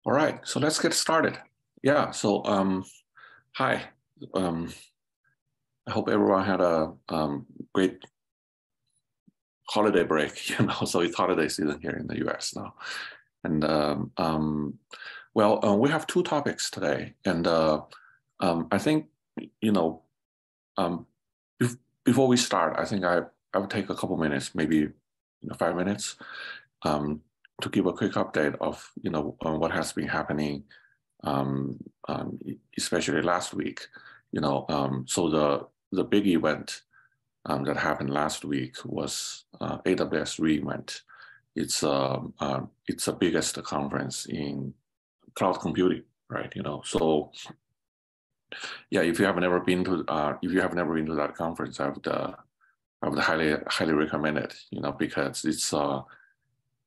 All right, so let's get started. Yeah, so hi. I hope everyone had a great holiday break, so it's holiday season here in the US now. And we have two topics today. And I think, before we start, I think I would take a couple minutes, maybe 5 minutes, to give a quick update of, what has been happening, especially last week. So the big event that happened last week was AWS reInvent. It's the biggest conference in cloud computing, right? So yeah, if you have never been to that conference, I would highly recommend it. Because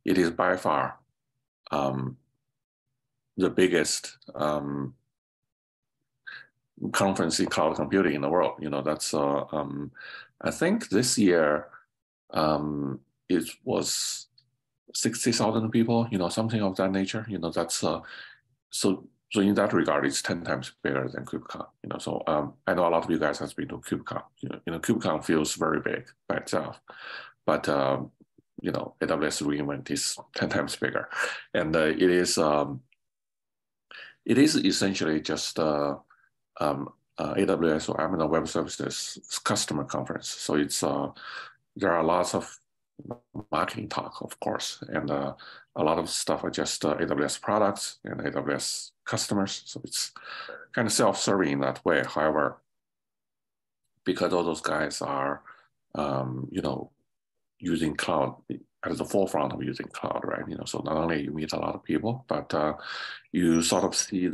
it is by far the biggest conference in cloud computing in the world. That's I think this year it was 60,000 people. Something of that nature. That's so in that regard, it's 10 times bigger than KubeCon. So I know a lot of you guys have been to KubeCon. KubeCon feels very big by itself, but AWS reInvent is 10 times bigger, and it is essentially just AWS or Amazon Web Services customer conference. So it's there are lots of marketing talk, of course, and a lot of stuff are just AWS products and AWS customers. So it's kind of self-serving in that way. However, because all those guys are, using cloud at the forefront of using cloud, right? So not only you meet a lot of people, but you sort of see you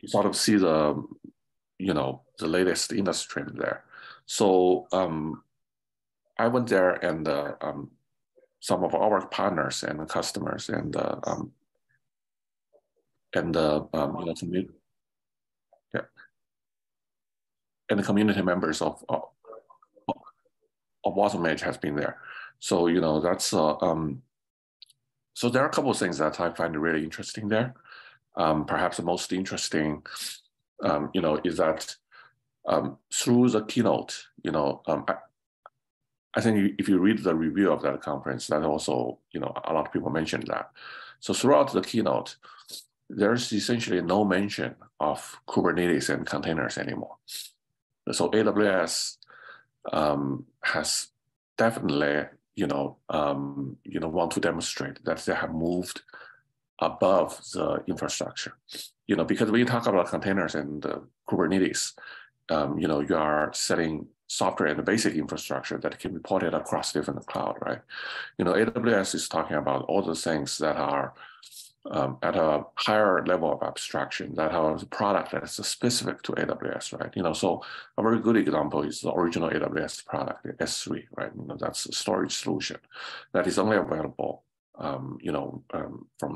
sort of see the latest industry there. So I went there, and some of our partners and customers and and the community members of WasmEdge has been there. So that's so there are a couple of things that I find really interesting there. Perhaps the most interesting, is that through the keynote, I think if you read the review of that conference, that also, a lot of people mentioned that. So throughout the keynote, there's essentially no mention of Kubernetes and containers anymore. So AWS has definitely, want to demonstrate that they have moved above the infrastructure. Because when you talk about containers and Kubernetes, you are setting software and the basic infrastructure that can be ported across different cloud, right? AWS is talking about all the things that are at a higher level of abstraction, that have a product that is specific to AWS, right? So a very good example is the original AWS product, the S3, right? That's a storage solution that is only available, from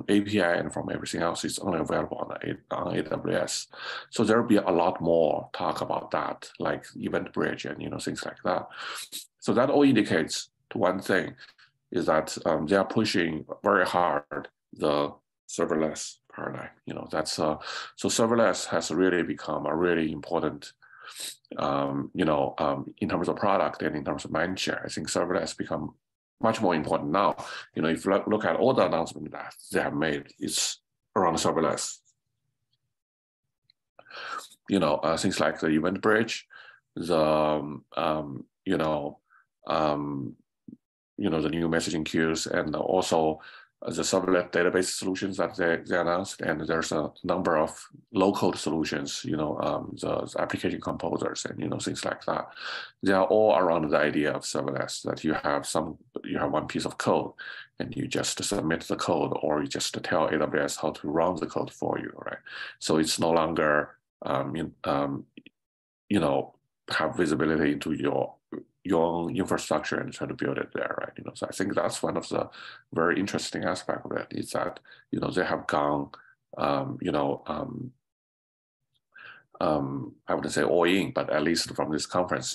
API and from everything else. It's only available on AWS. So there will be a lot more talk about that, like Event Bridge and things like that. So that all indicates to one thing, is that they are pushing very hard the serverless paradigm. That's so serverless has really become a really important, in terms of product and in terms of mind share. I think serverless become much more important now. If you look at all the announcements that they have made, it's around serverless. Things like the Event Bridge, the the new messaging queues, and also the serverless database solutions that they announced, and there's a number of low-code solutions, the application composers and things like that. They are all around the idea of serverless, that you have one piece of code, and you just submit the code, or you just tell AWS how to run the code for you, right? So it's no longer have visibility into your own infrastructure and try to build it there, right? So I think that's one of the very interesting aspects of it, is that they have gone, I wouldn't say all in, but at least from this conference,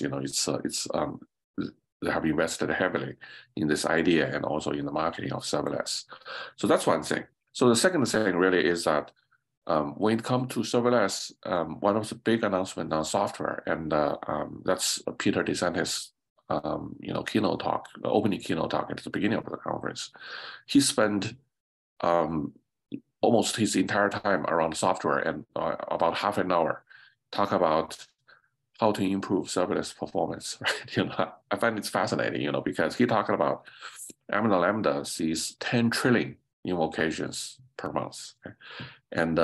they have invested heavily in this idea and also in the marketing of serverless. So that's one thing. So the second thing really is that when it comes to serverless, one of the big announcements on software, and that's Peter DeSantis' keynote talk, opening keynote talk at the beginning of the conference. He spent almost his entire time around software and about half an hour talk about how to improve serverless performance. Right? I find it's fascinating, because he talked about Amazon Lambda sees 10 trillion invocations per month. Okay? And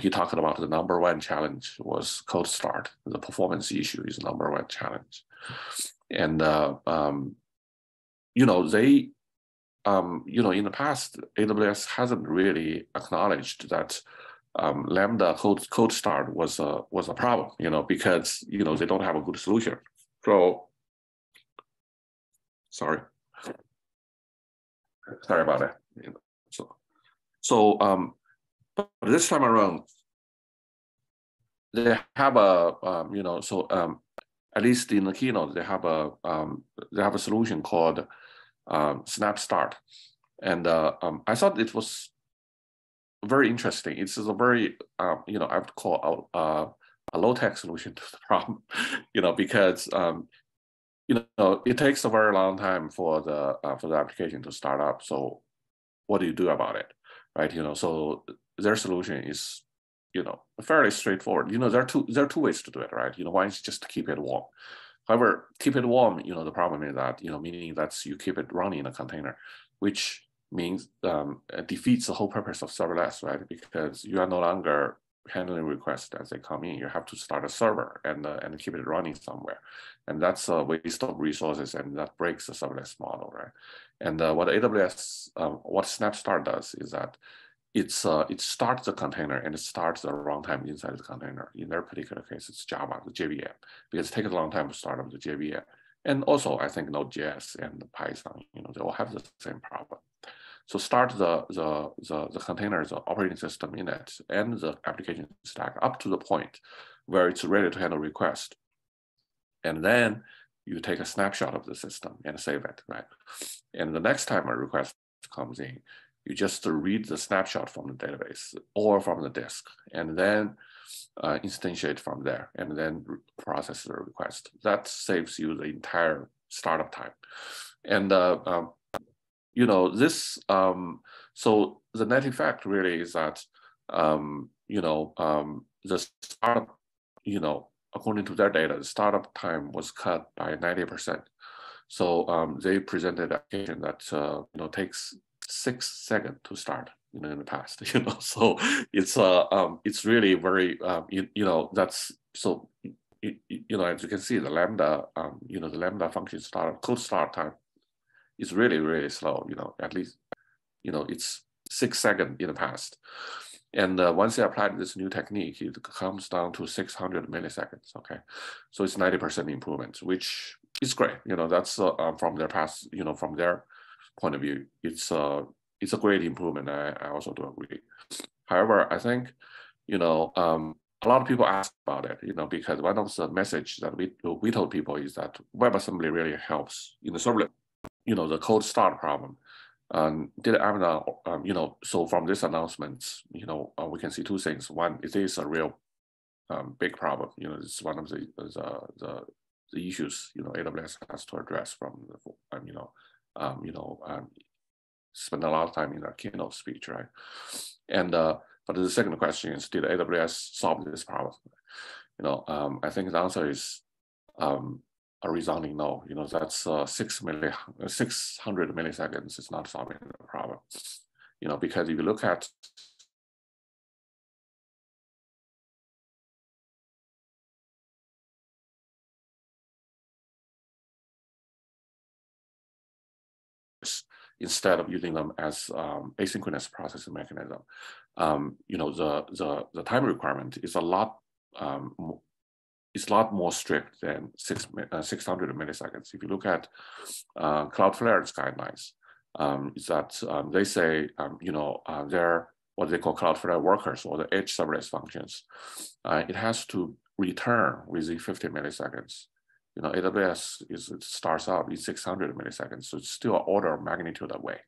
he talked about the number one challenge was cold start. The performance issue is the number one challenge. And, they, in the past, AWS hasn't really acknowledged that Lambda cold start was a problem, because, they don't have a good solution. So, sorry about that. But this time around, they have a, at least in the keynote, they have a solution called snapshot, and I thought it was very interesting. It's a very I would call a low-tech solution to the problem, because it takes a very long time for the application to start up. So what do you do about it, right? So their solution is fairly straightforward. There are two ways to do it, right? One is just to keep it warm. However, keep it warm, the problem is that, meaning that you keep it running in a container, which means defeats the whole purpose of serverless, right? Because you are no longer handling requests as they come in. You have to start a server and keep it running somewhere. And that's a waste of resources, and that breaks the serverless model, right? And what AWS, what snapshot does is that it starts the container and it starts the runtime inside the container. In their particular case, it's Java, the JVM, because it takes a long time to start up the JVM. And also, I think Node.js and Python, they all have the same problem. So start the container, the operating system in it, and the application stack up to the point where it's ready to handle request. And then you take a snapshot of the system and save it, right? And the next time a request comes in, you just read the snapshot from the database or from the disk, and then instantiate from there, and then process the request. That saves you the entire startup time. And this. So the net effect really is that the startup, according to their data, the startup time was cut by 90%. So they presented an application that takes 6 seconds to start, in the past, so it's really very, that's so, as you can see, the Lambda, the Lambda function code start time is really, really slow, at least, it's 6 seconds in the past. And once they applied this new technique, it comes down to 600 milliseconds, okay? So it's 90% improvement, which is great. That's from their past, from their point of view, it's a great improvement. I also do agree. However, I think, a lot of people ask about it, because one of the message that we told people is that WebAssembly really helps in the servlet, the cold start problem. Did Amazon, so from this announcement, we can see two things. One, it is a real big problem. It's one of the issues, AWS has to address from the, spend a lot of time in our keynote speech, right? And but the second question is, did AWS solve this problem? I think the answer is a resounding no. That's 600 milliseconds is not solving the problem. Because if you look at instead of using them as asynchronous processing mechanism, the time requirement is a lot more strict than 600 milliseconds. If you look at Cloudflare's guidelines, is that they say they're what they call Cloudflare workers, or the edge serverless functions. It has to return within 50 milliseconds. AWS it starts out in 600 milliseconds, so it's still an order of magnitude away,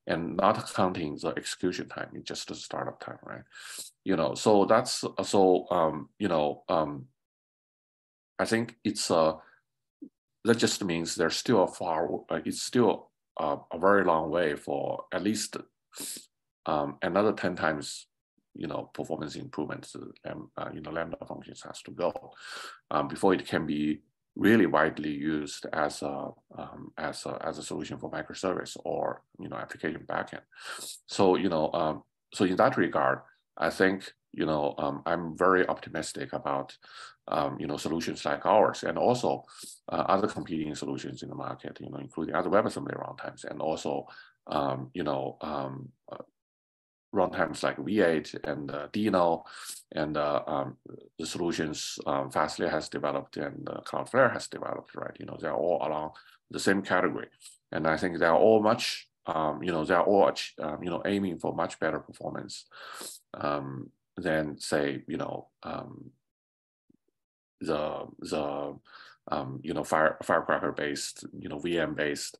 and not counting the execution time, it's just the startup time, right? So that's I think it's that just means there's still it's still a very long way for at least another 10 times performance improvements Lambda functions has to go before it can be really widely used as a solution for microservice or application backend. So so in that regard, I think I'm very optimistic about solutions like ours, and also other competing solutions in the market, including other WebAssembly runtimes, and also runtimes like V8 and Dino, and the solutions Fastly has developed and Cloudflare has developed, right? They're all along the same category, and I think they're all much, they're all aiming for much better performance than, say, the Firecracker-based, VM-based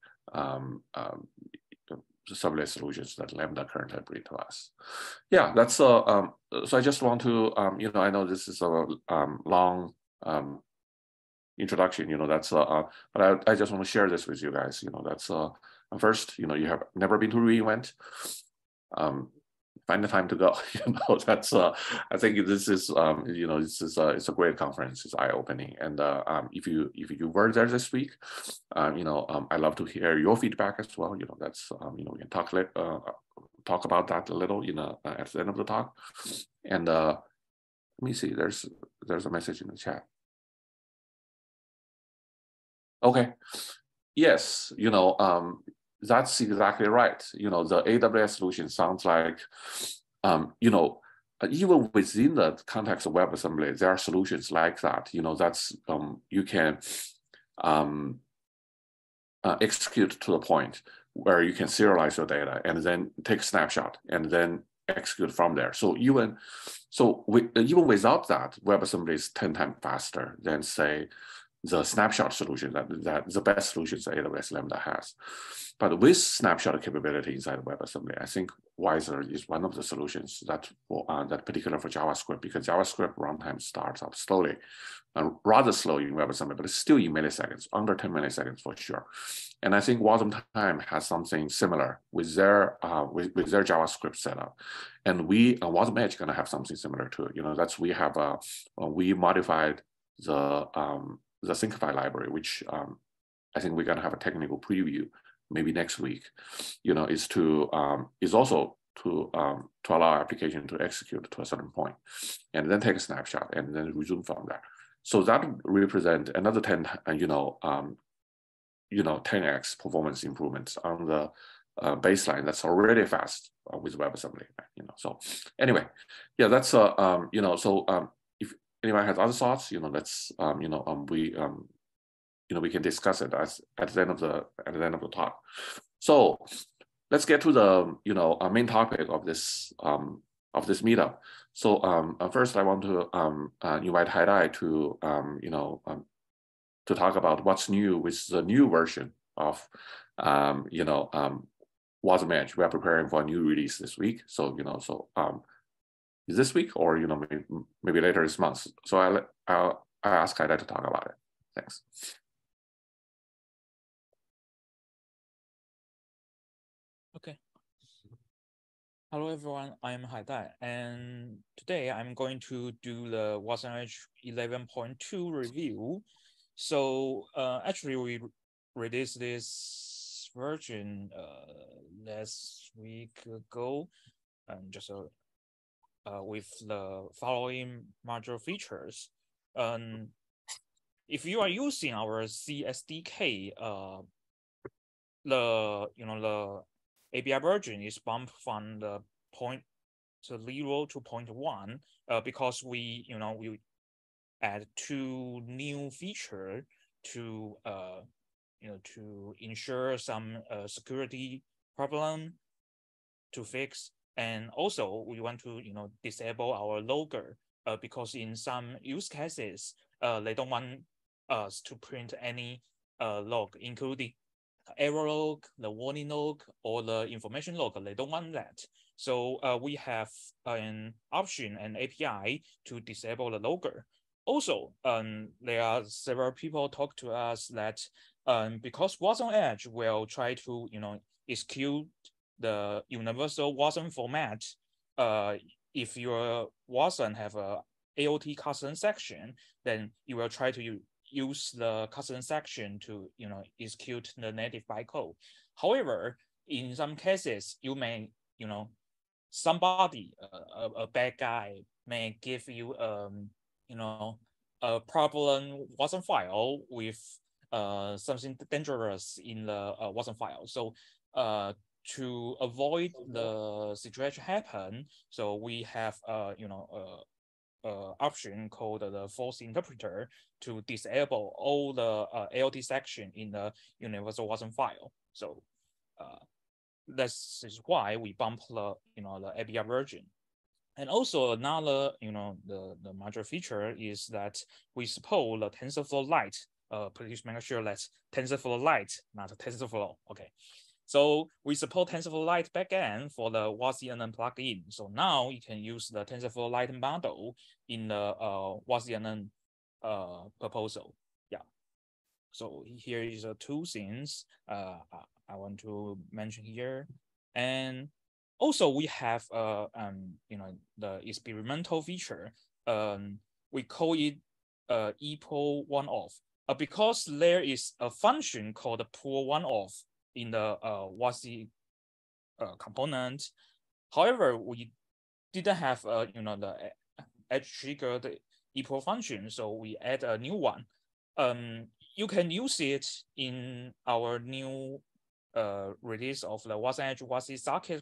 serverless solutions that Lambda currently bring to us. Yeah, that's so I just want to I know this is a long introduction, that's but I just want to share this with you guys. That's first, you have never been to reInvent. Find the time to go. That's I think this is it's a great conference. It's eye-opening, and if you were there this week, I'd love to hear your feedback as well. That's we can talk about that a little at the end of the talk. And let me see. There's a message in the chat. Okay. Yes. That's exactly right. The AWS solution sounds like, even within the context of WebAssembly, there are solutions like that. That's you can execute to the point where you can serialize your data and then take a snapshot and then execute from there. So even without that, WebAssembly is 10 times faster than, say, the snapshot solution that the best solutions that AWS Lambda has. But with snapshot capability inside WebAssembly, I think Wiser is one of the solutions that particular for JavaScript, because JavaScript runtime starts up slowly, rather slow in WebAssembly, but it's still in milliseconds, under 10 milliseconds for sure. And I think Wasm time has something similar with their JavaScript setup, and WasmEdge going to have something similar too. That's we modified the Syncify library, which I think we're going to have a technical preview maybe next week. Is also to allow application to execute to a certain point, and then take a snapshot and then resume from there. So that represent another 10x performance improvements on the baseline that's already fast with WebAssembly. So anyway, yeah, that's if anyone has other thoughts, let's we can discuss it at the end of the talk. So let's get to the main topic of this meetup. So first, I want to invite Hydai to talk about what's new with the new version of WasmEdge. We are preparing for a new release this week. So is this week or maybe later this month. So I ask Hydai to talk about it. Thanks. Okay. Hello everyone, I'm Hydai, and today I'm going to do the WasmEdge 11.2 review. So actually we released this version last week ago, and just with the following major features. If you are using our SDK, the API version is bumped from the 0.0 to 0.1 because we add 2 new features to to ensure some security problem to fix, and also we want to disable our logger because in some use cases they don't want us to print any log, including error log, the warning log, or the information log. They don't want that. So we have an option and API to disable the logger. Also, there are several people talk to us that because WasmEdge will try to execute the universal Wasm format, if your Wasm have a AOT custom section, then you will try to use the custom section to execute the native bytecode. However, in some cases, you may somebody a bad guy may give you a problem Wasm file with something dangerous in the Wasm file. So to avoid the situation happen, so we have option called the force interpreter to disable all the AOT section in the universal Wasm file. So this is why we bump the the API version. And also another the major feature is that we support the TensorFlow-Lite. Please make sure that's TensorFlow-Lite, not TensorFlow. Okay. So we support TensorFlow-Lite backend for the WasmEdge plugin. So now you can use the TensorFlow-Lite model in the WasmEdge proposal. Yeah. So here is two things I want to mention here. And also we have the experimental feature. We call it equal one-off because there is a function called pull one-off in the Wasm component. However, we didn't have the edge triggered equal function, so we add a new one. You can use it in our new release of the WasmEdge Wasmedgec.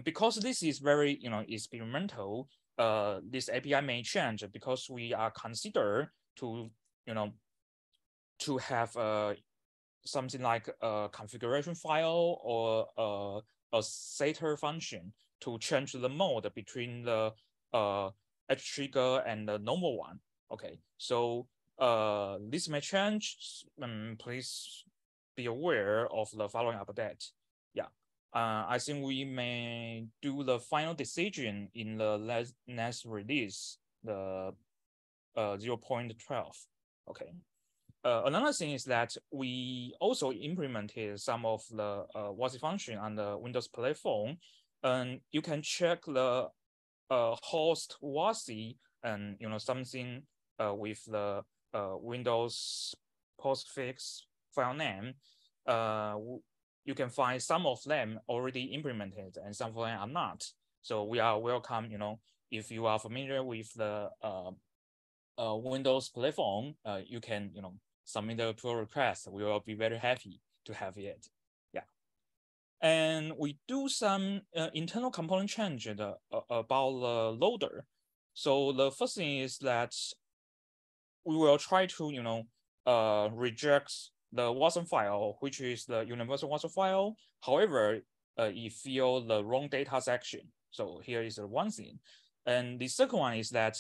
Because this is very experimental, this API may change because we are considered to to have something like a configuration file or a setter function to change the mode between the edge trigger and the normal one. Okay, so this may change. Please be aware of the following update. Yeah, I think we may do the final decision in the next release, the 0.12. Okay. Another thing is that we also implemented some of the Wasm function on the Windows platform, and you can check the host Wasm and something with the Windows postfix file name. You can find some of them already implemented and some of them are not. So we are welcome. If you are familiar with the Windows platform, you can submit a pull request. We will be very happy to have it. Yeah, and we do some internal component change about the loader. So the first thing is that we will try to reject the Wasm file, which is the universal Wasm file. However, it fill the wrong data section. So here is one thing. And the second one is that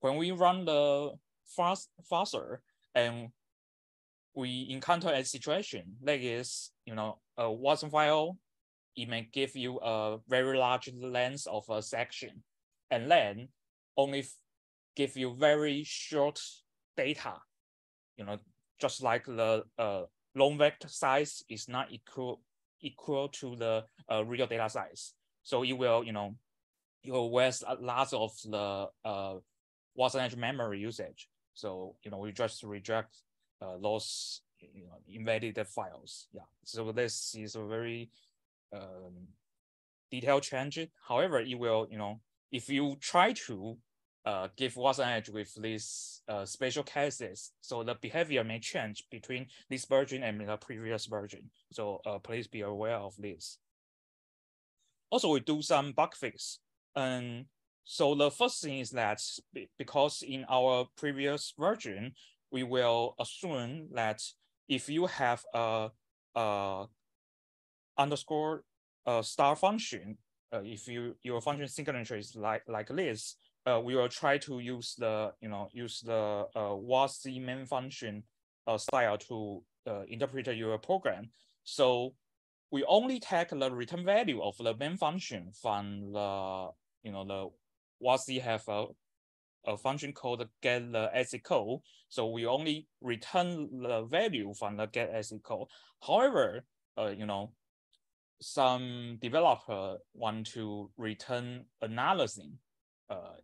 when we run the fuzzer and we encounter a situation that is, a Wasm file, it may give you a very large length of a section, and then only give you very short data. Just like the long vector size is not equal to the real data size. So you will, you will waste lots of the WasmEdge memory usage. So we just reject those embedded files. Yeah. So this is a very detailed change. However, it will if you try to give WasmEdge with these special cases, so the behavior may change between this version and the previous version. So please be aware of this. Also, we do some bug fix. And so the first thing is that because in our previous version, we will assume that if you have a underscore star function, if your function signature is like this, we will try to use the Wasm main function style to interpret your program. So we only take the return value of the main function from the the Wasm have a function called get the exit code. So we only return the value from the get exit code. However, some developer want to return another thing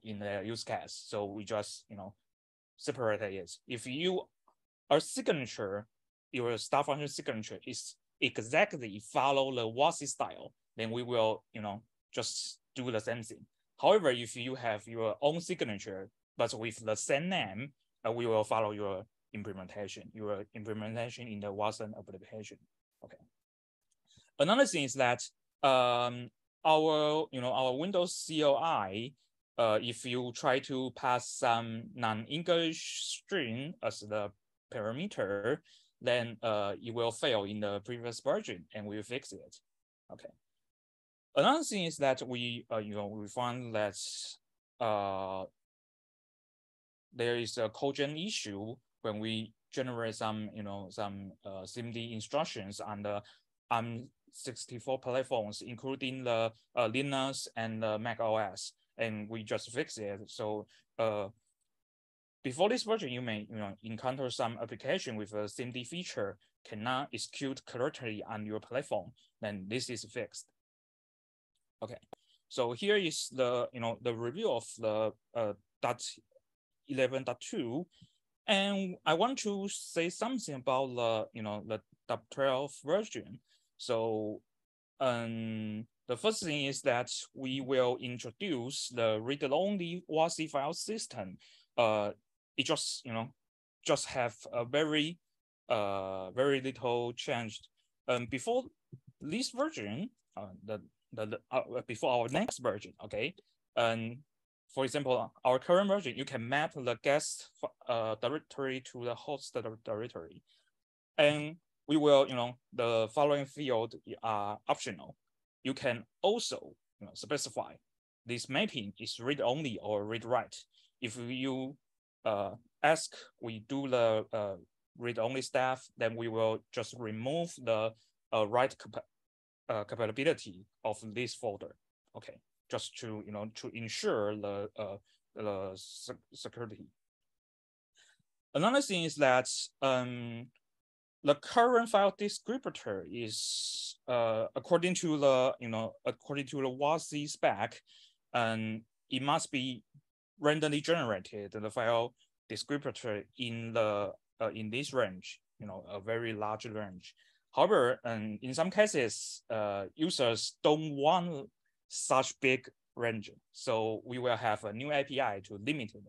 in their use case. So we just separate it. If your signature, your start function signature is exactly follow the Wasm style, then we will just do the same thing. However, if you have your own signature but with the same name, we will follow your implementation in the Wasm application. Okay. Another thing is that our Windows CLI, if you try to pass some non-English string as the parameter, then it will fail in the previous version, and we will fix it. Okay. Another thing is that we found that there is a codegen issue when we generate some SIMD instructions on the 64 platforms, including the Linux and the Mac OS, and we just fix it. So before this version, you may encounter some application with a SIMD feature cannot execute correctly on your platform. Then this is fixed. Okay, so here is the the review of the .11.2, and I want to say something about the the .12 version. So the first thing is that we will introduce the read-only Wasm file system. It just have a very little change. Before this version, before our next version, okay. And for example, our current version, you can map the guest directory to the host directory, and we will the following field are optional. You can also specify this mapping is read only or read write. If you ask we do the read only stuff, then we will just remove the write capability of this folder. Okay, just to to ensure the security. Another thing is that the current file descriptor is according to the Wasm spec, and it must be randomly generated, the file descriptor in the in this range, a very large range. However, in some cases, users don't want such big range, so we will have a new API to limit it.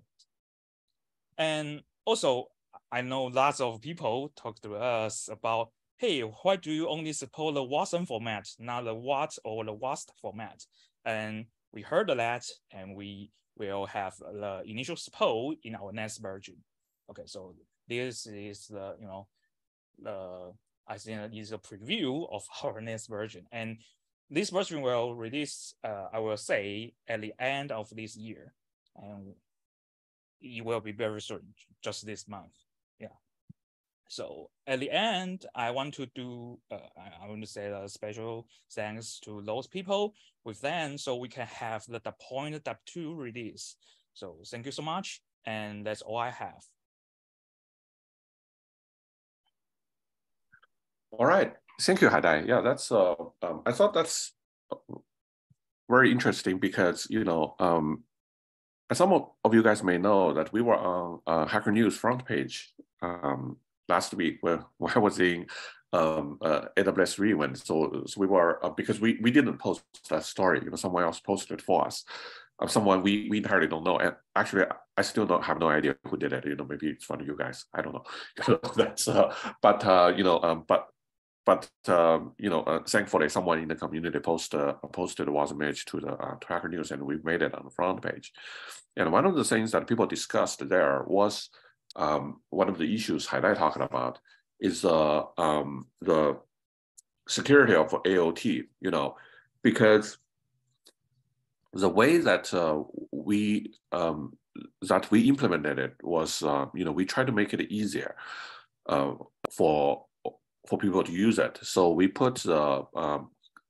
And also, I know lots of people talk to us about, hey, why do you only support the Wasm format, not the WAT or the WAST format? And we heard that, and we will have the initial support in our next version. Okay, so this is the I think is a preview of our next version, and this version will release, I will say, at the end of this year, and it will be very soon, just this month. Yeah. So at the end, I want to do, I want to say a special thanks to those people with them, so we can have the .2 release. So thank you so much, and that's all I have. All right, thank you, Hydai. Yeah, that's I thought that's very interesting because some of you guys may know that we were on Hacker News front page last week where I was in AWS reInvent. So we were because we didn't post that story. Someone else posted it for us. Someone we entirely don't know, and actually I still don't have no idea who did it. Maybe it's one of you guys. I don't know. That's thankfully someone in the community posted WasmEdge to Hacker News, and we made it on the front page. And one of the things that people discussed there was one of the issues Hydai talking about is the security of AOT. Because the way that we implemented it was, we tried to make it easier for people to use it. So we put the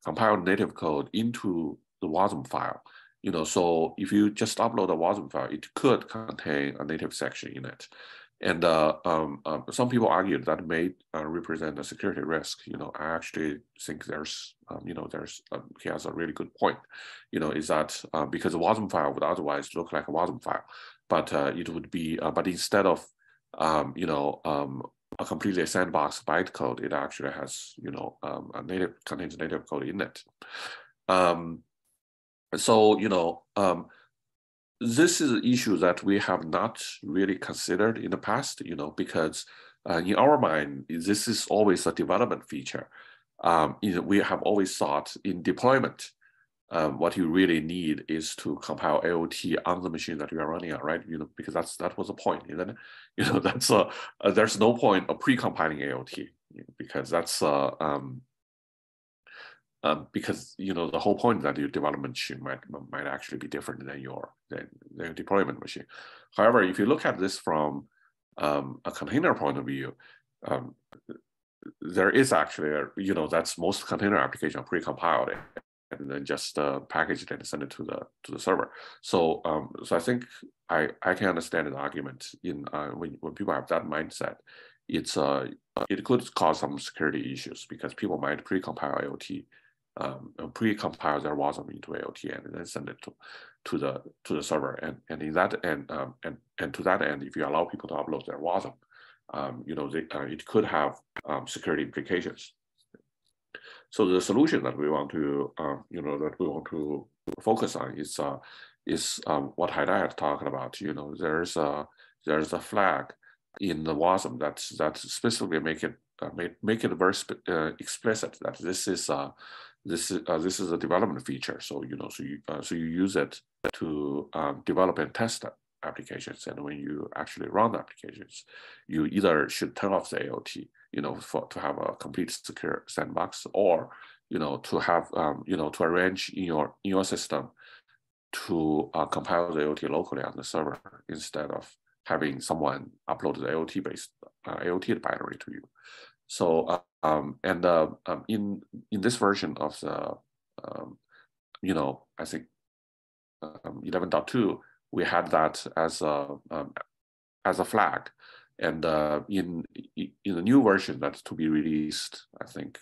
compiled native code into the Wasm file. So if you just upload a Wasm file, it could contain a native section in it. And some people argued that may represent a security risk. I actually think there's, he has a really good point. Is that because a Wasm file would otherwise look like a Wasm file, but it would be, but instead of, a completely sandbox bytecode, it actually has, contains native code in it. This is an issue that we have not really considered in the past, because in our mind, this is always a development feature. We have always thought in deployment, what you really need is to compile AOT on the machine that you are running on, right? Because that was the point, isn't it? That's there's no point of pre-compiling AOT, because that's because the whole point that your development machine might actually be different than your deployment machine. However, if you look at this from a container point of view, there is actually that's most container application pre-compiled and then just package it and send it to the server. So so I think I can understand the argument in when people have that mindset. It could cause some security issues because people might pre-compile AOT. Pre-compile their Wasm into AOT and then send it to the server. And in that and to that end, if you allow people to upload their Wasm, it could have security implications. So the solution that we want to focus on is what Hydai had talked about. There's a flag in the Wasm that specifically make it very explicit that this is a development feature. So so you use it to develop and test applications, and when you actually run applications, you either should turn off the AOT, to have a complete secure sandbox, or to have to arrange in your system to compile the AOT locally on the server instead of having someone upload the AOT-based AOT binary to you. So in this version of the I think 11.2, we had that as a flag, and in the new version that's to be released, I think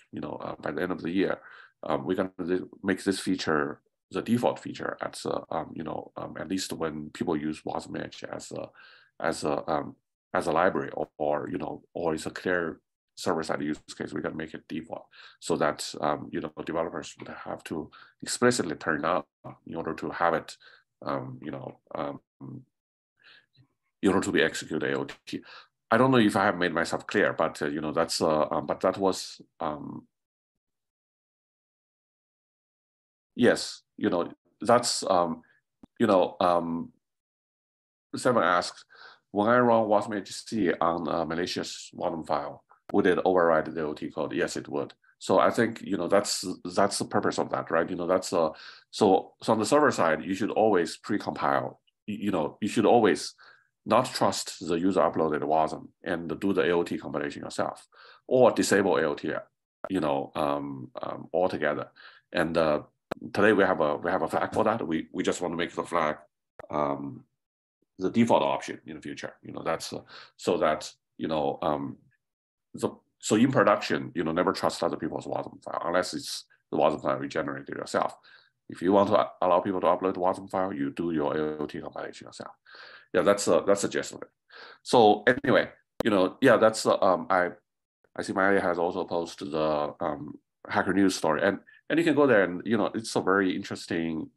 by the end of the year, we're going to make this feature the default feature at at least when people use WasmEdge as a library, or it's a clear server-side use case. We're going to make it default so that developers would have to explicitly turn it on in order to have it in order to be executed AOT. I don't know if I have made myself clear, but that's but that was yes, that's Sven asked, when I run WasmEdgec on a malicious Wasm file, would it override the AOT code? Yes, it would. So I think that's the purpose of that, right? That's so on the server side, you should always pre-compile. You should always not trust the user uploaded Wasm and do the AOT compilation yourself, or disable AOT, altogether. And today we have a flag for that. We just want to make the flag the default option in the future. That's so that so in production, never trust other people's Wasm file unless it's the Wasm file you generated yourself. If you want to allow people to upload the Wasm file, you do your AOT compilation yourself. Yeah, that's the gist of it. So anyway, yeah, that's I see Maya has also posted the Hacker News story, and you can go there and it's a very interesting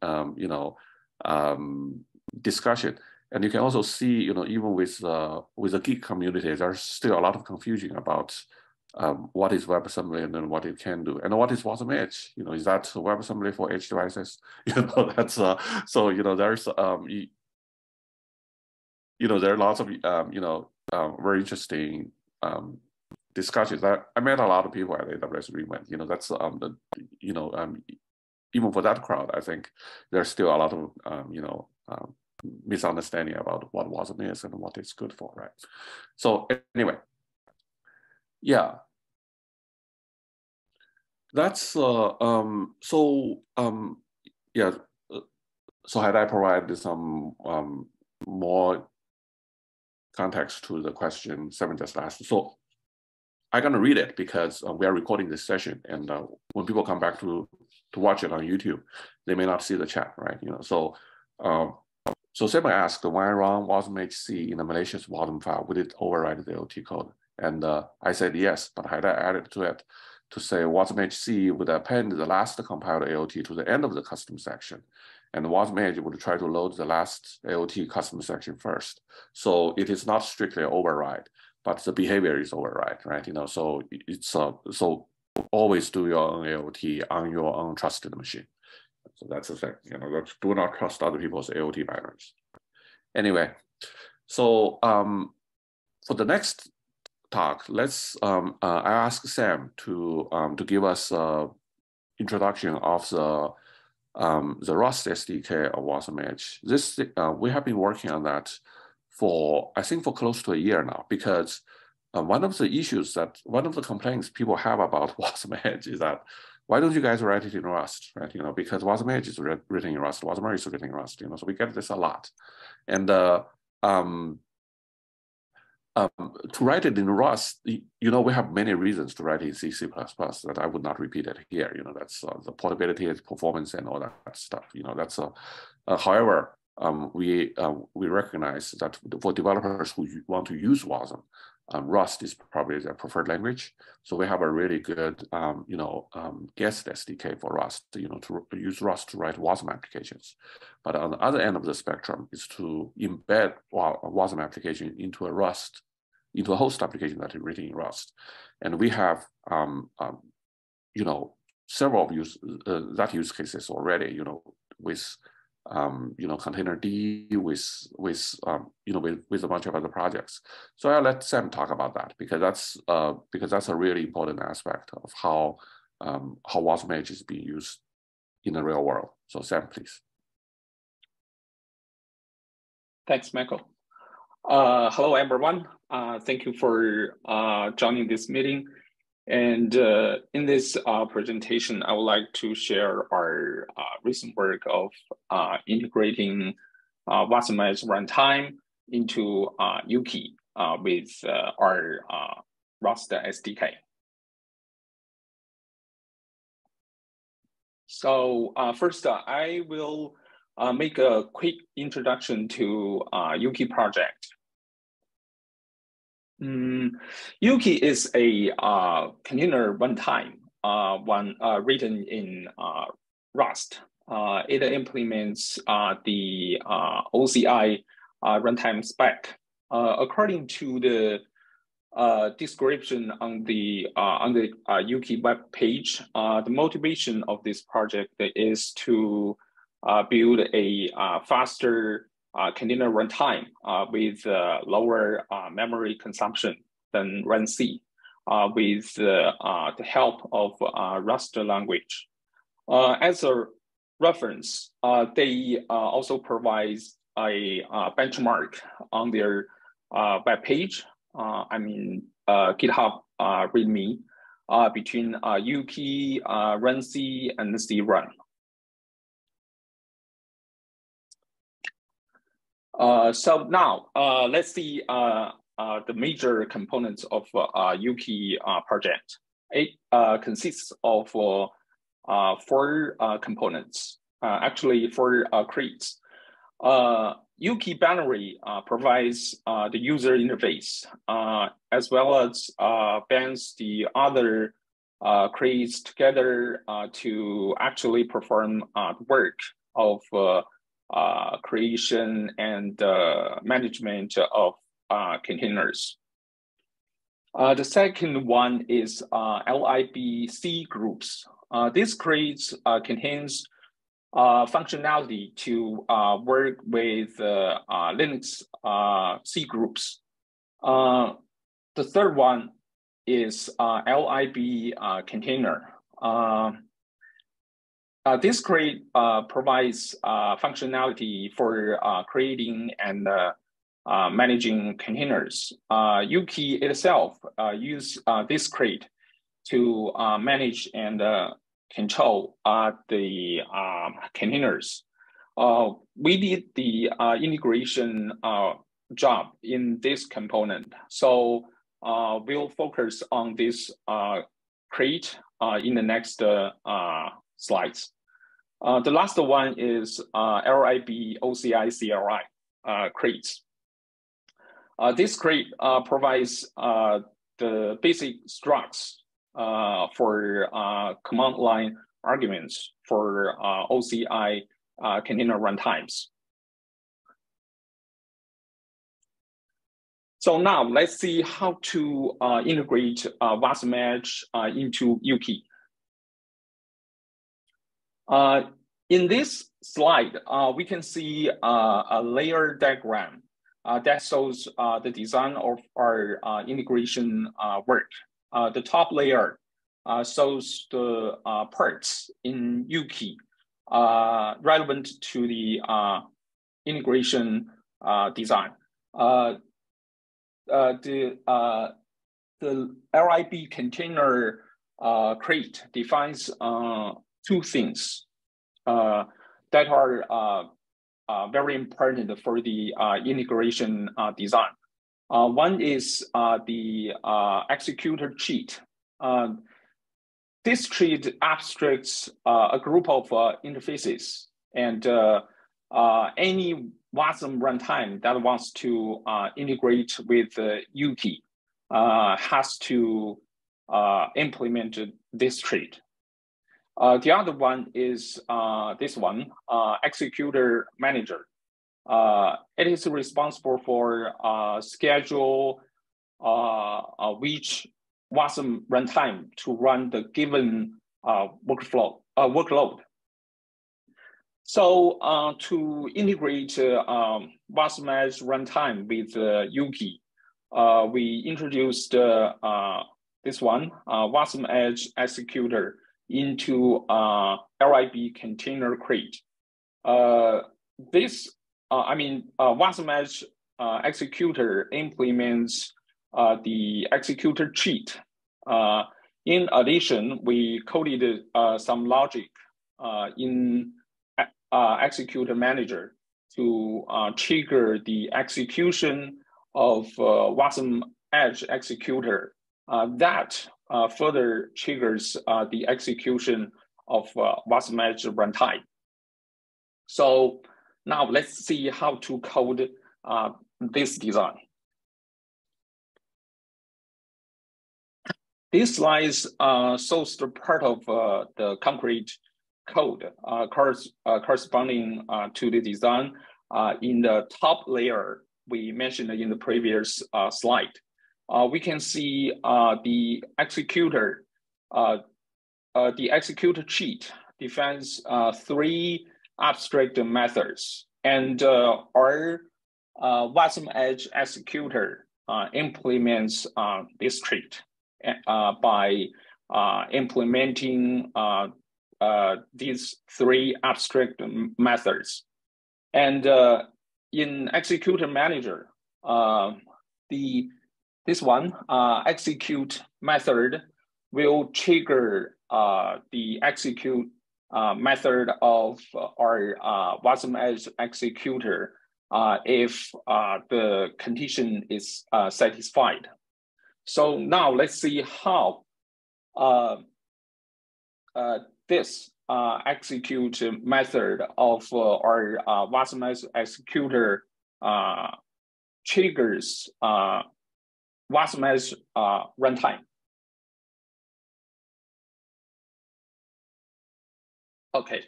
discussion. And you can also see, even with the geek community, there's still a lot of confusion about what is WebAssembly and then what it can do, and what is WasmEdge. Is that WebAssembly for edge devices? That's so there's there are lots of very interesting discussions. I met a lot of people at AWS Rewind. That's even for that crowd, I think there's still a lot of misunderstanding about what Wasm is and what it's good for, right? So anyway, yeah, that's yeah. So had I provided some more context to the question Sven just asked? So I'm gonna read it because we are recording this session, and when people come back to watch it on YouTube, they may not see the chat, right? So Sven asked, when I run WasmEdge in a malicious Wasm file, would it override the AOT code? And I said yes, but Hydai added to it to say WasmEdge would append the last compiled AOT to the end of the custom section, and WasmEdge would try to load the last AOT custom section first. So it is not strictly an override, but the behavior is override, right? So it's so always do your own AOT on your own trusted machine. So that's the thing, do not trust other people's AOT patterns. Anyway, so for the next talk, let's I ask Sam to give us an introduction of the Rust SDK of WasmEdge. This we have been working on that for, I think, for close to a year now, because one of the complaints people have about WasmEdge is that, why don't you guys write it in Rust, right? Because WasmEdge is written in Rust, WasmEdge is written in Rust, so we get this a lot. And to write it in Rust, we have many reasons to write it in C++ that I would not repeat it here. That's the portability, performance, and all that stuff. That's however, we recognize that for developers who want to use Wasm, Rust is probably their preferred language. So we have a really good, guest SDK for Rust, to use Rust to write Wasm applications. But on the other end of the spectrum is to embed a Wasm application into a host application that is written in Rust. And we have, several of that use cases already, with Containerd, with a bunch of other projects. So I'll let Sam talk about that, because that's a really important aspect of how WasmEdge is being used in the real world. So Sam, please. Thanks, Michael. Hello, everyone. Thank you for joining this meeting. And in this presentation, I would like to share our recent work of integrating WasmEdge runtime into Yuki with our Rust SDK. So first, I will make a quick introduction to Yuki project. Yuki is a container runtime, written in Rust. It implements the OCI runtime spec. According to the description on the Yuki web page, the motivation of this project is to build a faster container runtime with lower memory consumption than runC, with the help of Rust language. As a reference, they also provide a benchmark on their web page. GitHub README between Yuki, runC, and crun. So now let's see the major components of Yuki project. It consists of 4 components, actually 4 crates. Yuki binary provides the user interface, as well as bands the other crates together to actually perform the work of creation and management of containers. The second one is libc groups. This crates contains functionality to work with Linux C groups. The third one is lib container. this crate provides functionality for creating and managing containers. Yuki itself use this crate to manage and control the containers. We did the integration job in this component. So we'll focus on this crate in the next slides. The last one is LIB OCI CLI crates. This crate provides the basic structs for command line arguments for OCI container runtimes. So now let's see how to integrate WasmEdge into Yuki. In this slide, we can see a layer diagram that shows the design of our integration work. The top layer shows the parts in Yuki relevant to the integration design. The LIB container crate defines two things that are very important for the integration design. One is the executor cheat. This cheat abstracts a group of interfaces, and any Wasm runtime that wants to integrate with Yuki has to implement this cheat. The other one is this one, executor manager. It is responsible for schedule which Wasm runtime to run the given workload. So to integrate WasmEdge runtime with Yuki, we introduced this one, WasmEdge executor, into LIB container crate. WasmEdge executor implements the executor cheat. In addition, we coded some logic in executor manager to trigger the execution of WasmEdge executor that further triggers the execution of WasmEdge runtime. So now let's see how to code this design. This slide shows the part of the concrete code corresponding to the design in the top layer we mentioned in the previous slide. We can see the executor cheat defines three abstract methods, and our WasmEdge executor implements this cheat by implementing these three abstract methods. And in executor manager, this one, execute method will trigger the execute method of our WasmEdge executor if the condition is satisfied. So now let's see how this execute method of our WasmEdge executor triggers WasmEdge runtime. Okay.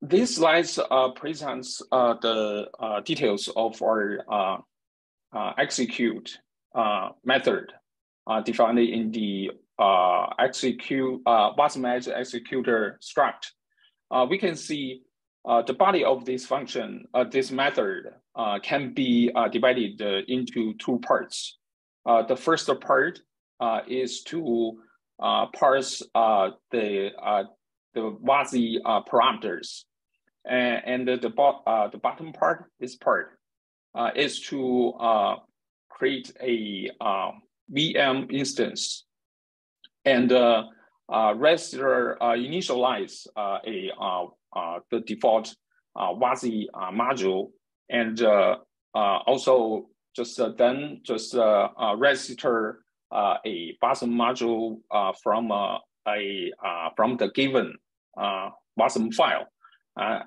This slide presents the details of our execute method defined in the WasmEdge executor struct. We can see the body of this function, this method, can be divided into two parts. The first part is to parse the WASI parameters. And the bottom part, this part, is to create a VM instance and register initialize the default WASI module, and also just register a Wasm module from the given Wasm file,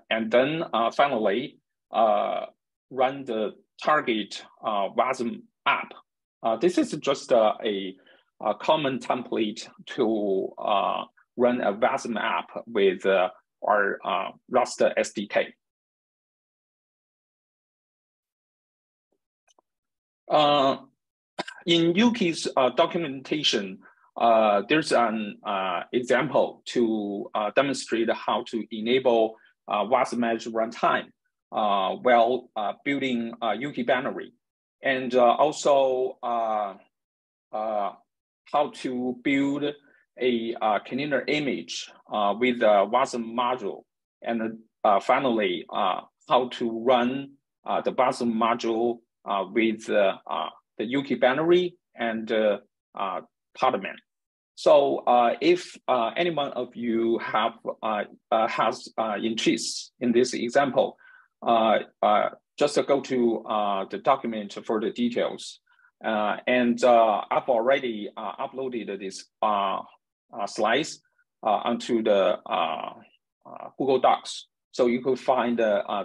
and then finally run the target Wasm app. This is just a common template to run a Wasm app with our Rust SDK. In Yuki's documentation, there's an example to demonstrate how to enable WasmEdge runtime while building Yuki binary, and also how to build a container image with a Wasm module, and finally how to run the Wasm module with the Yuki binary and Podman. So if any one of you has interest in this example, just go to the document for the details. And I've already uploaded this slides onto the Google Docs, so you could find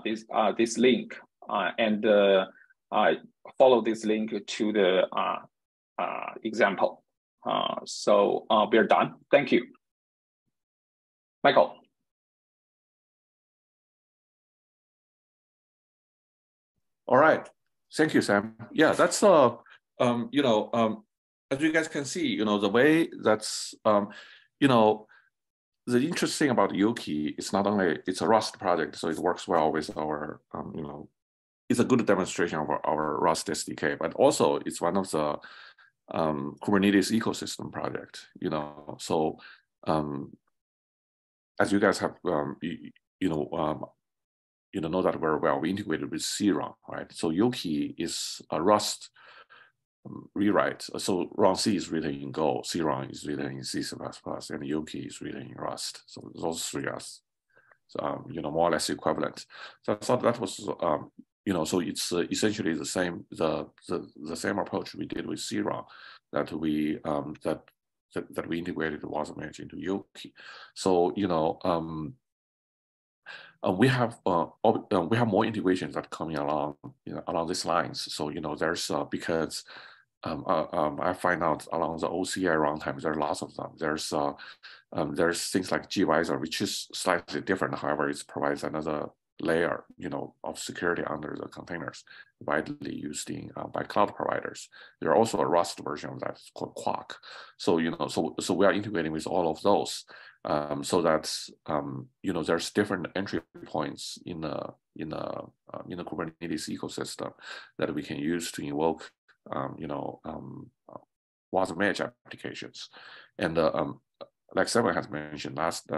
this link and follow this link to the example. So we're done. Thank you, Michael. All right, thank you, Sam. Yeah, that's you know, as you guys can see, you know, the way that's you know, the interesting about Yuki is not only it's a Rust project, so it works well with our you know, it's a good demonstration of our Rust SDK, but also it's one of the Kubernetes ecosystem project, you know. So as you guys have you know that very well, we integrated with CRUN, right? So Yuki is a Rust rewrite. So run C is written in Go, CRUN is written in C++, and Yuki is written in Rust. So those three are you know, more or less equivalent. So I thought that was you know, so it's essentially the same same approach we did with CRUN, that we that we integrated the WasmEdge into Yuki. So you know, we have more integrations that are coming along, you know, along these lines. So you know, there's because I find out along the OCI runtime there are lots of them. There's things like gvisor, which is slightly different. However, it provides another layer, you know, of security under the containers, widely used in by cloud providers. There are also a Rust version of that called Quark. So you know, so we are integrating with all of those, so that you know, there's different entry points in the Kubernetes ecosystem that we can use to invoke you know, WasmEdge applications. And like Sven has mentioned last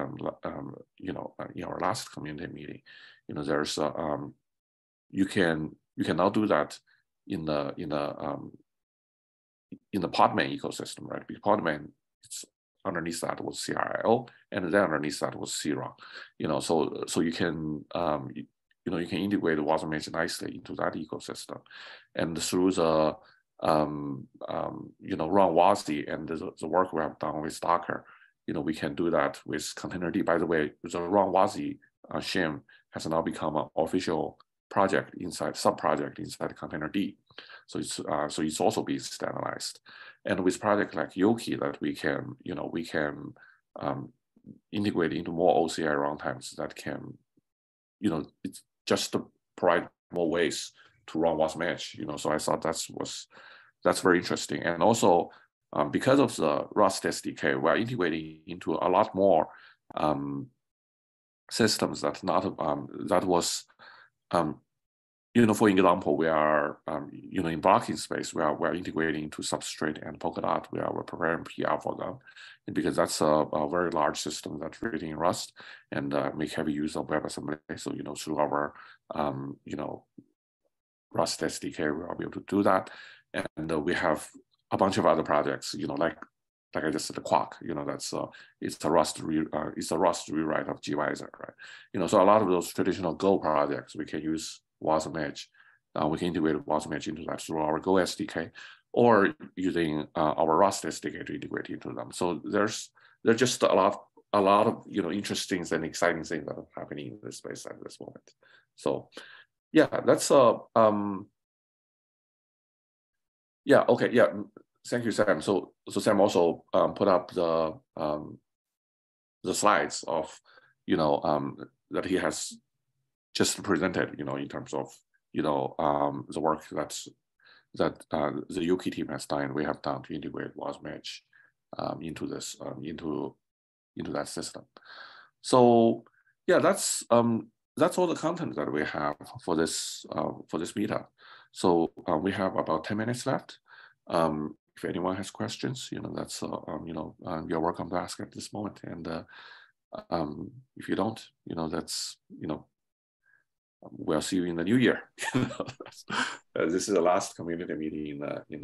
you know, in our last community meeting, you know, there's you can now do that in the Podman ecosystem, right? Because Podman, it's underneath that was CRIO, and then underneath that was CRUN. You know, so you can you know, you can integrate WasmEdge nicely into that ecosystem, and through the you know, run WASI and the work we have done with Docker, you know, we can do that with Containerd. By the way, the run WASI shim has now become an official project inside sub-project inside Containerd. So it's also being standardized. And with project like Yuki, that we can, you know, we can integrate into more OCI runtimes that can, you know, it's just to provide more ways to run WasmEdge, you know. So I thought that's very interesting. And also because of the Rust SDK, we're integrating into a lot more systems that was for example, we are, in blocking space, we are integrating into Substrate and Polkadot. We're preparing PR for them, and because that's a very large system that's written in Rust and make heavy use of WebAssembly. So, through our, Rust SDK, we'll be able to do that. And we have a bunch of other projects, like I just said, the Quark, that's it's a Rust rewrite of gvisor, right? So a lot of those traditional Go projects, we can use WasmEdge. We can integrate WasmEdge into that through our Go SDK, or using our Rust SDK to integrate into them. So there's just a lot of interesting and exciting things that are happening in this space at this moment. So yeah, that's yeah, okay, yeah. Thank you, Sam. So Sam also put up the slides of that he has just presented, in terms of the work that the Yuki team has done. We have done to integrate WasmEdge into this into that system. So yeah, that's all the content that we have for this meetup. So we have about 10 minutes left. If anyone has questions, that's you're welcome to ask at this moment. And if you don't, that's we'll see you in the new year. This is the last community meeting in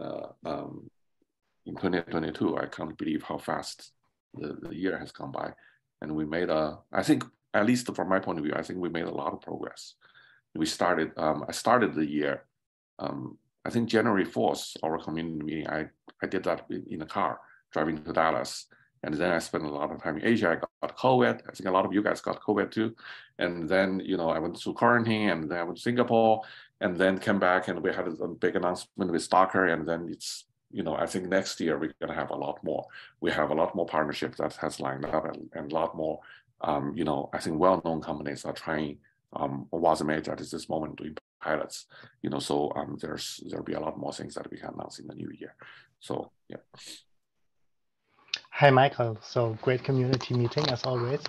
2022. I can't believe how fast the year has gone by, and we made I think, at least from my point of view, I think we made a lot of progress. We started. I started the year. I think January 4th, our community meeting. I did that in the car driving to Dallas. And then I spent a lot of time in Asia. I got COVID. I think a lot of you guys got COVID too. And then, I went through quarantine, and then I went to Singapore, and then came back, and we had a big announcement with Docker. And then it's, I think next year we're going to have a lot more. We have a lot more partnerships that has lined up, and a lot more, I think well-known companies are trying WasmEdge at this moment doing pilots. So there'll be a lot more things that we can announce in the new year. So yeah. Hi, Michael. So great community meeting as always.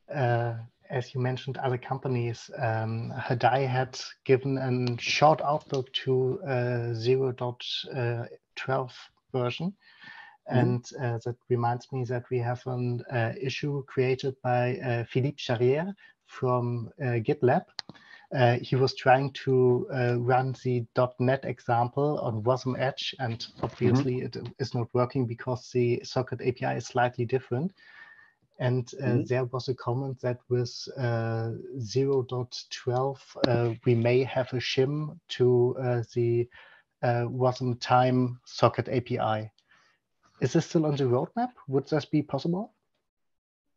As you mentioned, other companies, Hydai had given a short outlook to 0.12 version. And that reminds me that we have an issue created by Philippe Charrière from GitLab. He was trying to run the .NET example on WasmEdge, and obviously it is not working because the socket API is slightly different. And there was a comment that with 0.12, we may have a shim to the Wasm time socket API. Is this still on the roadmap? Would this be possible?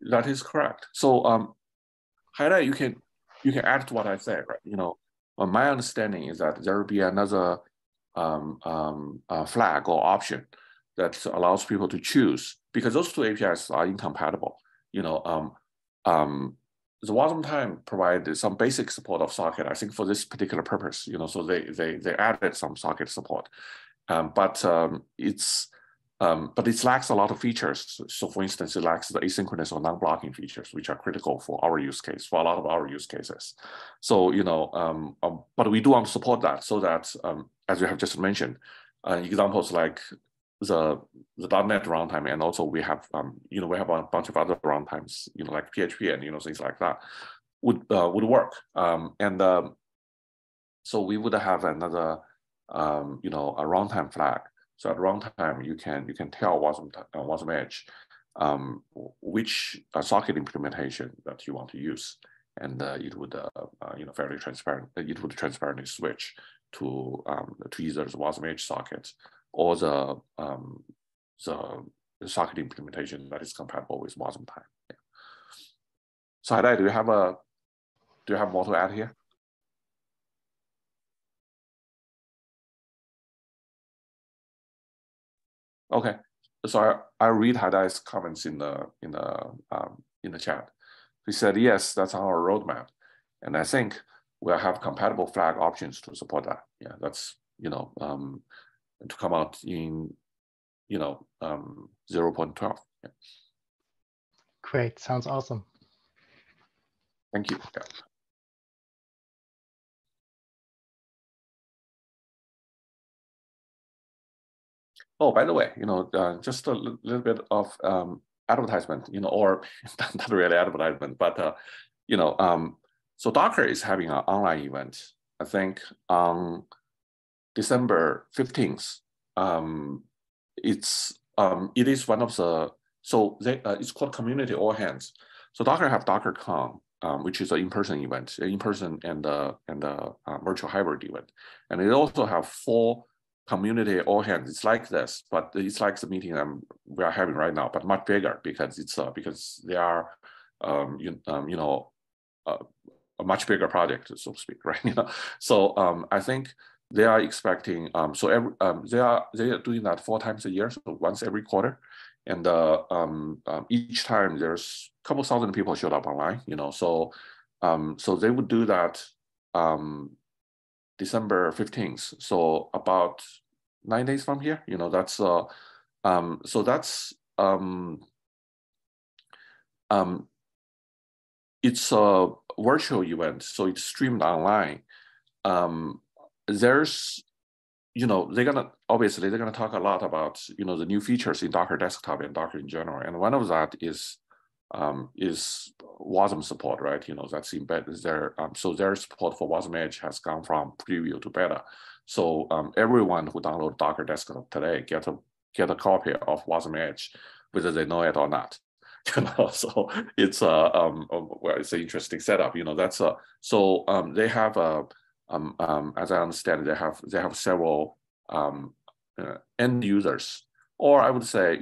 That is correct. So Hydai, you can add to what I said, right? My understanding is that there will be another flag or option that allows people to choose, because those two APIs are incompatible. The Wasm time provided some basic support of socket, I think, for this particular purpose. So they added some socket support, but it lacks a lot of features. So for instance, it lacks the asynchronous or non-blocking features, which are critical for our use case, for a lot of our use cases. So, but we do want to support that, so that, as you have just mentioned, examples like the .NET runtime, and also we have, we have a bunch of other runtimes, like PHP and, things like that would work. So we would have another, a runtime flag. So at runtime, you can tell WasmEdge which socket implementation that you want to use, and it would fairly transparent. It would transparently switch to either the WasmEdge socket or the socket implementation that is compatible with Wasm time. Yeah. So Hydai, do you have more to add here? Okay, so I read Hydai's comments in the chat. He said, yes, that's on our roadmap, and I think we'll have compatible flag options to support that. Yeah, that's to come out in 0.12. Yeah. Great, sounds awesome. Thank you. Yeah. Oh, by the way, just a little bit of advertisement, or not really advertisement, but so Docker is having an online event, I think on December 15th. It is one of the, so it's called Community All Hands. So Docker have DockerCon, which is an in-person event, in-person and virtual hybrid event. And they also have 4 community all hands. It's like this, but it's like the meeting we are having right now, but much bigger because it's because they are a much bigger project, so to speak, right? So I think they are expecting they are doing that 4 times a year, so once every quarter, and each time there's a couple thousand people showed up online, so so they would do that December 15th, so about 9 days from here. That's so that's it's a virtual event, so it's streamed online. There's they're gonna talk a lot about the new features in Docker Desktop and Docker in general, and one of that is Wasm support, right? That's embedded there. So their support for WasmEdge has gone from preview to beta. So everyone who download Docker Desktop today get a copy of WasmEdge, whether they know it or not. So it's well, it's an interesting setup. That's so they have as I understand, they have several end users, or I would say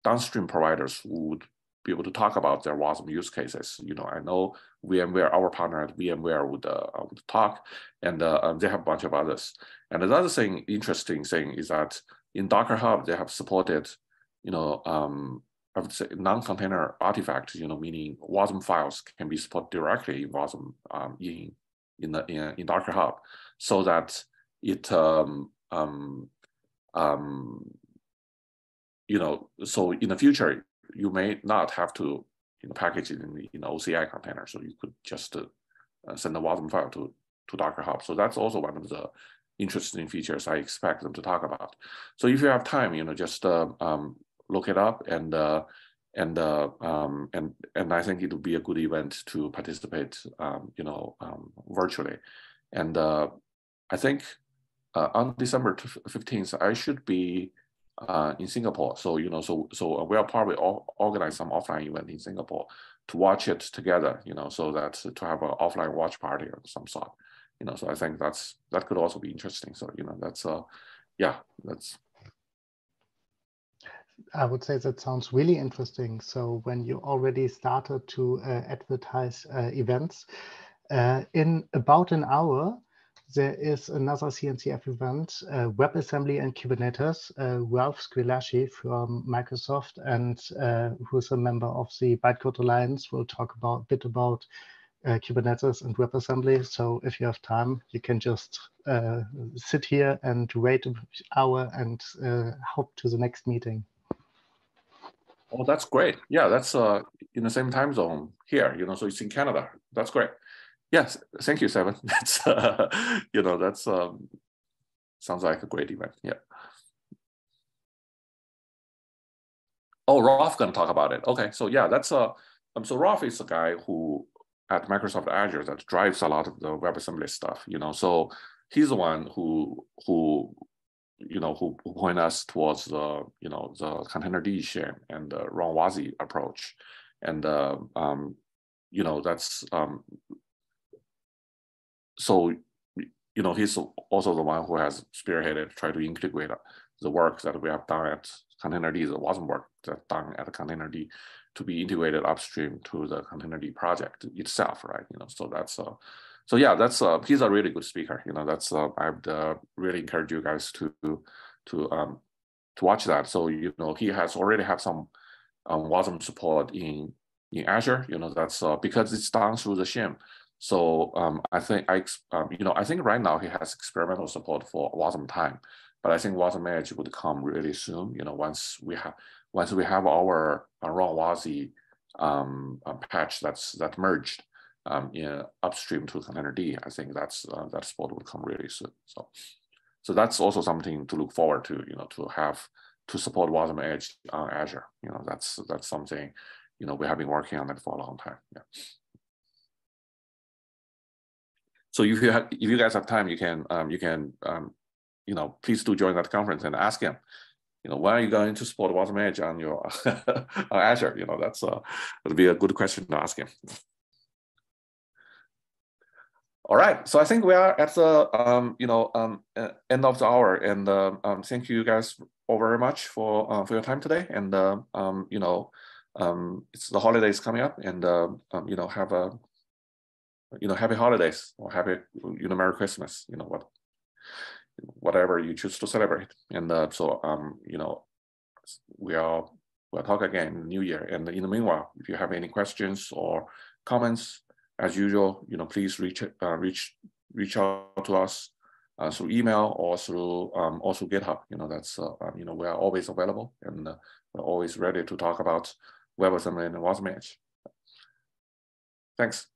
downstream providers who would be able to talk about their Wasm use cases. I know VMware, our partner at VMware would talk, and they have a bunch of others. And another interesting thing is that in Docker Hub, they have supported, I would say non-container artifacts, meaning Wasm files can be supported directly in Wasm in Docker Hub, so that it so in the future, you may not have to package it in OCI container. So you could just send a Wasm file to Docker Hub. So that's also one of the interesting features I expect them to talk about. So if you have time, just look it up, and I think it would be a good event to participate, virtually. And I think on December 15th, I should be in Singapore. So so we'll probably organize some offline event in Singapore to watch it together. So that to have an offline watch party of some sort. So I think that could also be interesting. So that's yeah, that's. I would say that sounds really interesting. So when you already started to advertise events, in about an hour, there is another CNCF event, WebAssembly and Kubernetes. Ralph Squillaci from Microsoft, and who's a member of the Bytecode Alliance, will talk a bit about Kubernetes and WebAssembly. So if you have time, you can just sit here and wait an hour and hop to the next meeting. Oh, that's great. Yeah, that's in the same time zone here, so it's in Canada. That's great. Yes, thank you, Sven. That's that's sounds like a great event. Yeah. Oh, Rolf gonna talk about it. Okay, so yeah, that's so Rolf is a guy who at Microsoft Azure that drives a lot of the WebAssembly stuff. So he's the one who point us towards the the containerd and the run WASI approach, and that's so he's also the one who has spearheaded try to integrate the work that we have done at containerd, the Wasm work that's done at containerd, to be integrated upstream to the containerd project itself, right? So that's so yeah, that's he's a really good speaker. That's I'd really encourage you guys to watch that. So he has already have some Wasm support in Azure. That's because it's done through the shim. So I think I think right now he has experimental support for Wasm time, but I think WasmEdge would come really soon. Once we have our run WASI patch that's merged in upstream to containerd, I think that support will come really soon. So that's also something to look forward to, to support WasmEdge on Azure. That's something, we have been working on it for a long time. Yeah. So if you guys have time, you can please do join that conference and ask him, when are you going to support WasmEdge on your on Azure? That'll be a good question to ask him. All right, so I think we are at the end of the hour, and thank you guys all very much for your time today. And it's the holidays coming up, and have a happy holidays, or happy Merry Christmas. Whatever you choose to celebrate. And we'll talk again in the new year. And in the meanwhile, if you have any questions or comments, as usual, please reach out to us through email or through GitHub. We are always available, and we're always ready to talk about WebAssembly and WasmEdge. Thanks.